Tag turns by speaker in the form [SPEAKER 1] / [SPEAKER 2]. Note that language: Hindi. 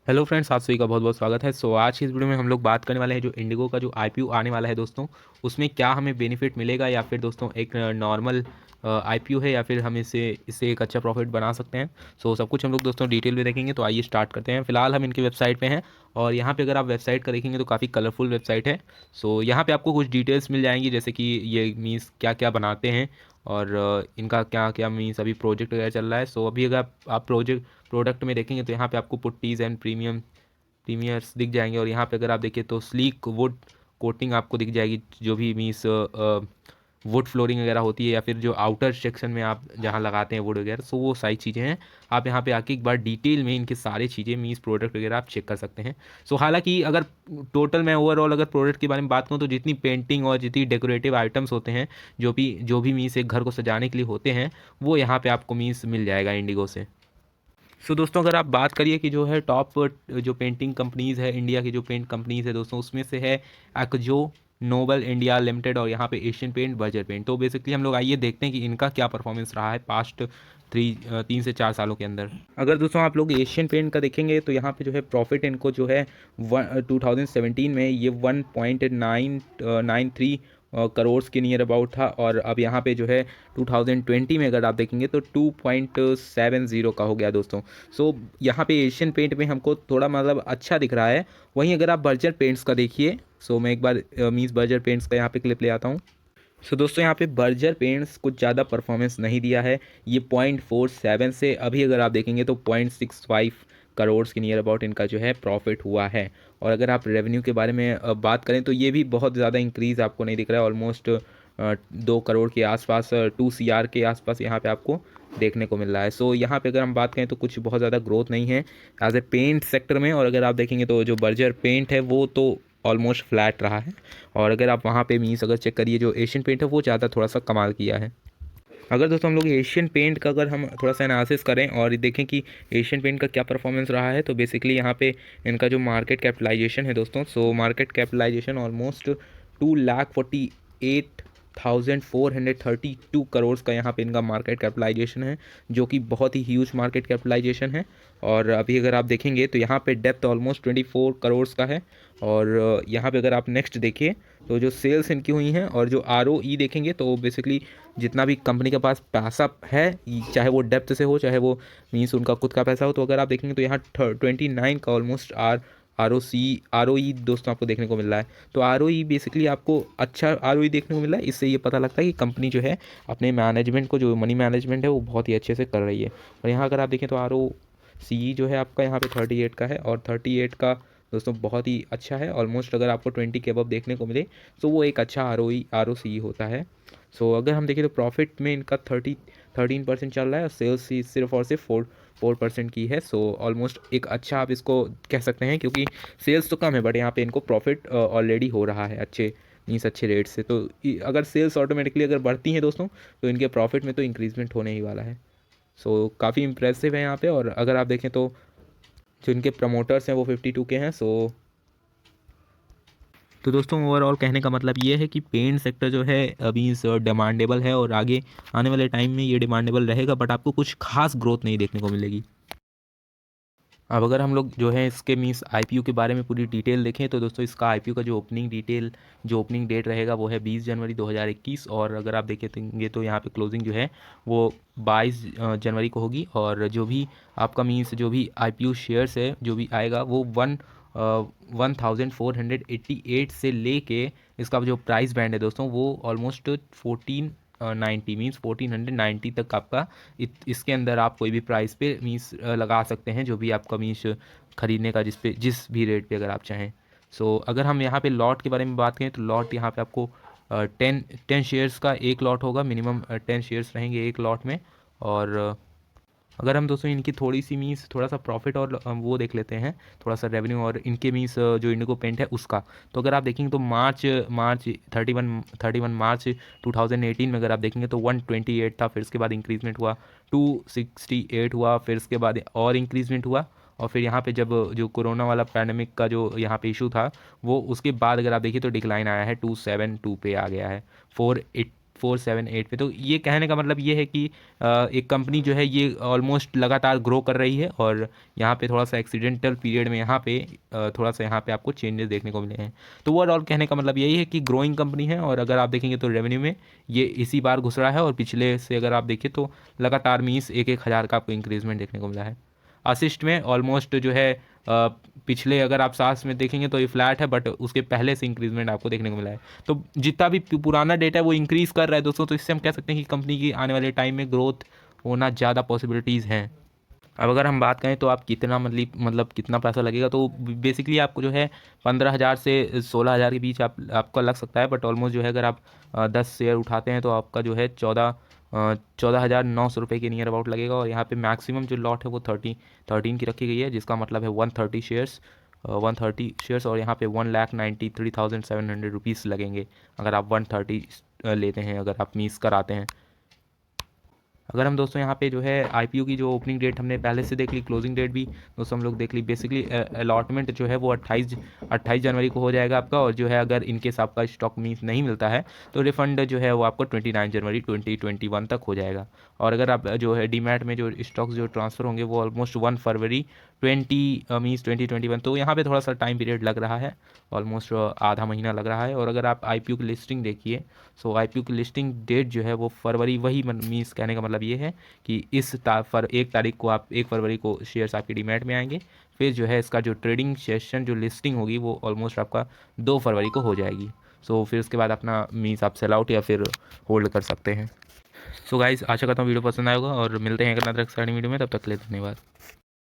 [SPEAKER 1] हेलो फ्रेंड्स, आप सभी का बहुत बहुत स्वागत है। आज की इस वीडियो में हम लोग बात करने वाले हैं जो इंडिगो का जो आईपीओ आने वाला है दोस्तों, उसमें क्या हमें बेनिफिट मिलेगा या फिर दोस्तों एक नॉर्मल आईपीओ है या फिर हम इसे इससे एक अच्छा प्रॉफिट बना सकते हैं। सब कुछ हम लोग दोस्तों डिटेल में देखेंगे। तो आइए स्टार्ट करते हैं। फिलहाल हम इनकी वेबसाइट पे हैं और यहाँ पे अगर आप वेबसाइट का देखेंगे तो काफ़ी कलरफुल वेबसाइट है। यहाँ पे आपको कुछ डिटेल्स मिल जाएंगी, जैसे कि ये मीन्स क्या क्या बनाते हैं और इनका क्या क्या मीन्स अभी प्रोजेक्ट वगैरह चल रहा है। अभी अगर आप प्रोडक्ट में देखेंगे तो यहाँ पे आपको पुट्टीज़ एंड प्रीमियर्स दिख जाएंगे। और यहाँ पे अगर आप देखिए तो स्लीक वुड कोटिंग आपको दिख जाएगी, जो भी मीन्स वुड फ्लोरिंग वगैरह होती है या फिर जो आउटर सेक्शन में आप जहाँ लगाते हैं वुड वगैरह, वो सारी चीज़ें हैं। आप यहाँ पे आके एक बार डिटेल में इनके सारे चीज़ें मीन्स प्रोडक्ट वगैरह आप चेक कर सकते हैं। हालांकि अगर टोटल मैं ओवरऑल अगर प्रोडक्ट के बारे में बात करूँ तो जितनी पेंटिंग और जितनी डेकोरेटिव आइटम्स होते हैं, जो भी मीन्स एक घर को सजाने के लिए होते हैं, वो यहाँ पे आपको मीन्स मिल जाएगा इंडिगो से। दोस्तों, अगर आप बात करिए कि जो है टॉप जो पेंटिंग कंपनीज़ है, इंडिया की जो पेंट कंपनीज़ है दोस्तों, उसमें से है एक्जो, नोबल इंडिया लिमिटेड और यहाँ पे एशियन पेंट, बर्जर पेंट। तो बेसिकली हम लोग आइए देखते हैं कि इनका क्या परफॉर्मेंस रहा है पास्ट 3 से 4 सालों के अंदर। अगर दोस्तों आप लोग एशियन पेंट का देखेंगे तो यहाँ पे जो है प्रॉफिट इनको जो है 2017 में ये 1.993 करोड़ के नियर अबाउट था। और अब यहाँ पे जो है 2020 में अगर आप देखेंगे तो 2.70 का हो गया दोस्तों। यहाँ पे एशियन पेंट में हमको थोड़ा मतलब अच्छा दिख रहा है। वहीं अगर आप बर्जर पेंट्स का देखिए, मैं एक बार मीन्स बर्जर पेंट्स का यहाँ पे क्लिप ले आता हूँ। दोस्तों, यहाँ पे बर्जर पेंट्स कुछ ज़्यादा परफॉर्मेंस नहीं दिया है। ये 0.47 से अभी अगर आप देखेंगे तो 0.65 करोड़ के नियर अबाउट इनका जो है प्रॉफिट हुआ है। और अगर आप रेवेन्यू के बारे में बात करें तो ये भी बहुत ज़्यादा इंक्रीज़ आपको नहीं दिख रहा है। ऑलमोस्ट 2 करोड़ के आसपास, 2 CR के आसपास यहाँ पे आपको देखने को मिल रहा है। यहाँ पे अगर हम बात करें तो कुछ बहुत ज़्यादा ग्रोथ नहीं है एज ए पेंट सेक्टर में। और अगर आप देखेंगे तो जो बर्जर पेंट है वो तो ऑलमोस्ट फ्लैट रहा है। और अगर आप वहाँ पे मीन्स अगर चेक करिए, जो एशियन पेंट है वो ज़्यादा थोड़ा सा कमाल किया है। अगर दोस्तों हम लोग एशियन पेंट का अगर हम थोड़ा सा एनालिसिस करें और देखें कि एशियन पेंट का क्या परफॉर्मेंस रहा है, तो बेसिकली यहाँ पे इनका जो मार्केट कैपिटलाइजेशन है दोस्तों, मार्केट कैपिटलाइजेशन ऑलमोस्ट 2,48,432 करोड़ का यहाँ पे इनका मार्केट कैपिटलाइजेशन है, जो कि बहुत ही ह्यूज मार्केट कैपिटलाइजेशन है। और अभी अगर आप देखेंगे तो यहाँ पे डेप्थ ऑलमोस्ट 24 करोड़ का है। और यहाँ पे अगर आप नेक्स्ट देखिए तो जो सेल्स इनकी हुई हैं और जो ROE देखेंगे तो बेसिकली जितना भी कंपनी के पास पैसा है, चाहे वो डेप्थ से हो चाहे वो मीन्स उनका खुद का पैसा हो, तो अगर आप देखेंगे तो यहाँ 29 का ऑलमोस्ट ROE दोस्तों आपको देखने को मिल रहा है। तो ROE बेसिकली आपको अच्छा ROE देखने को मिल रहा है। इससे ये पता लगता है कि कंपनी जो है अपने मैनेजमेंट को, जो मनी मैनेजमेंट है वो बहुत ही अच्छे से कर रही है। और यहाँ अगर आप देखें तो ROCE जो है आपका यहाँ पे 38 का है। और 38 का दोस्तों बहुत ही अच्छा है। ऑलमोस्ट अगर आपको 20 के अबव देखने को मिले तो वो एक अच्छा ROCE होता है। अगर हम देखें तो प्रॉफिट में इनका 13% चल रहा है और सेल्स ही सिर्फ और सिर्फ 4% की है। ऑलमोस्ट एक अच्छा आप इसको कह सकते हैं, क्योंकि सेल्स तो कम है बट यहाँ पे इनको प्रॉफिट ऑलरेडी हो रहा है अच्छे मीन्स अच्छे रेट से। अगर सेल्स ऑटोमेटिकली अगर बढ़ती हैं दोस्तों तो इनके प्रॉफिट में तो इंक्रीजमेंट होने ही वाला है। काफ़ी इंप्रेसिव है यहाँ पे। और अगर आप देखें तो जो इनके प्रमोटर्स हैं वो 52 के हैं। दोस्तों, ओवरऑल कहने का मतलब ये है कि पेंट सेक्टर जो है अभी डिमांडेबल है और आगे आने वाले टाइम में ये डिमांडेबल रहेगा, बट आपको कुछ खास ग्रोथ नहीं देखने को मिलेगी। अब अगर हम लोग जो है इसके मीन्स आईपीओ के बारे में पूरी डिटेल देखें तो दोस्तों इसका आईपीओ का जो ओपनिंग डेट रहेगा वो है 20 जनवरी 2021। और अगर आप देखेंगे तो यहाँ पे क्लोजिंग जो है वो 22 जनवरी को होगी। और जो भी आपका मीन्स जो भी आईपीओ शेयर्स है जो भी आएगा वो 1488 से लेके इसका जो प्राइस बैंड है दोस्तों वो ऑलमोस्ट 1490 मीन्स 1490 तक आपका इसके अंदर आप कोई भी प्राइस पे मीन्स लगा सकते हैं, जो भी आपका मीन्स खरीदने का जिस भी रेट पे अगर आप चाहें। अगर हम यहाँ पे लॉट के बारे में बात करें तो लॉट यहाँ पे आपको 10 शेयर्स का एक लॉट होगा, मिनिमम 10 शेयर्स रहेंगे एक लॉट में। और अगर हम दोस्तों इनकी थोड़ी सी मीन्स थोड़ा सा प्रॉफिट और वो देख लेते हैं, थोड़ा सा रेवेन्यू और इनके मीन्स जो इंडिगो पेंट है उसका, तो अगर आप देखेंगे तो मार्च मार्च 31 मार्च 2018 में अगर आप देखेंगे तो 128 था। फिर उसके बाद इंक्रीजमेंट हुआ 268 हुआ, फिर उसके बाद और इंक्रीजमेंट हुआ। और फिर यहाँ पे जब जो कोरोना वाला पैंडमिक का जो यहाँ पे इशू था वो उसके बाद अगर आप देखिए तो डिक्लाइन आया है 272 पे आ गया है। 478 पे। तो ये कहने का मतलब ये है कि एक कंपनी जो है ये ऑलमोस्ट लगातार ग्रो कर रही है, और यहाँ पे थोड़ा सा एक्सीडेंटल पीरियड में यहाँ पे थोड़ा सा यहाँ पे आपको चेंजेस देखने को मिले हैं। तो ओवरऑल कहने का मतलब यही है कि ग्रोइंग कंपनी है, और अगर आप देखेंगे तो रेवेन्यू में ये इसी बार घुस रहा है, और पिछले से अगर आप देखिए तो लगातार मीन्स 1-1 हज़ार का आपको इंक्रीजमेंट देखने को मिला है। असिस्ट में ऑलमोस्ट जो है पिछले अगर आप सास में देखेंगे तो ये फ्लैट है, बट उसके पहले से इंक्रीजमेंट आपको देखने को मिला है। तो जितना भी पुराना डेटा है वो इंक्रीज़ कर रहा है दोस्तों, तो इससे हम कह सकते हैं कि कंपनी की आने वाले टाइम में ग्रोथ होना ज़्यादा पॉसिबिलिटीज़ हैं। अब अगर हम बात करें तो आप कितना मतलब कितना पैसा लगेगा, तो बेसिकली आपको जो है 15,000 से 16,000 के बीच आपका लग सकता है। बट ऑलमोस्ट जो है अगर आप 10 शेयर उठाते हैं तो आपका जो है 14,900 रुपये के नियर अबाउट लगेगा। और यहाँ पे मैक्सिमम जो लॉट है वो 13 की रखी गई है, जिसका मतलब है 130 शेयर्स, और यहाँ पे 1,93,700 रुपीज़ लगेंगे अगर आप 130 लेते हैं, अगर आप मीस कराते हैं। अगर हम दोस्तों यहाँ पे जो है आईपीओ की जो ओपनिंग डेट हमने पहले से देख ली, क्लोजिंग डेट भी दोस्तों हम लोग देख ली। बेसिकली अलॉटमेंट जो है वो 28 जनवरी को हो जाएगा आपका, और जो है अगर इनकेस आपका स्टॉक मीन्स नहीं मिलता है तो रिफंड जो है वो आपको 29 जनवरी 2021 तक हो जाएगा। और अगर आप जो है डीमैट में जो स्टॉक्स जो ट्रांसफ़र होंगे वो ऑलमोस्ट 1 फरवरी 2021, तो यहाँ पे थोड़ा सा टाइम पीरियड लग रहा है, ऑलमोस्ट आधा महीना लग रहा है। और अगर आप आईपीओ की लिस्टिंग देखिए, सो आईपीओ की लिस्टिंग डेट जो है वो फरवरी, वही मीन्स कहने का मतलब ये है कि 1 तारीख को आप 1 फरवरी को शेयर्स आपके डीमैट में आएंगे। फिर जो है इसका जो ट्रेडिंग सेशन जो लिस्टिंग होगी वो ऑलमोस्ट आपका 2 फरवरी को हो जाएगी। सो फिर उसके बाद अपना मीन्स आप सेल आउट या फिर होल्ड कर सकते हैं। सो गाइस, आशा करता हूँ वीडियो पसंद आएगा, और मिलते हैं एक नए एक्साइटिंग वीडियो में। तब तक के लिए धन्यवाद।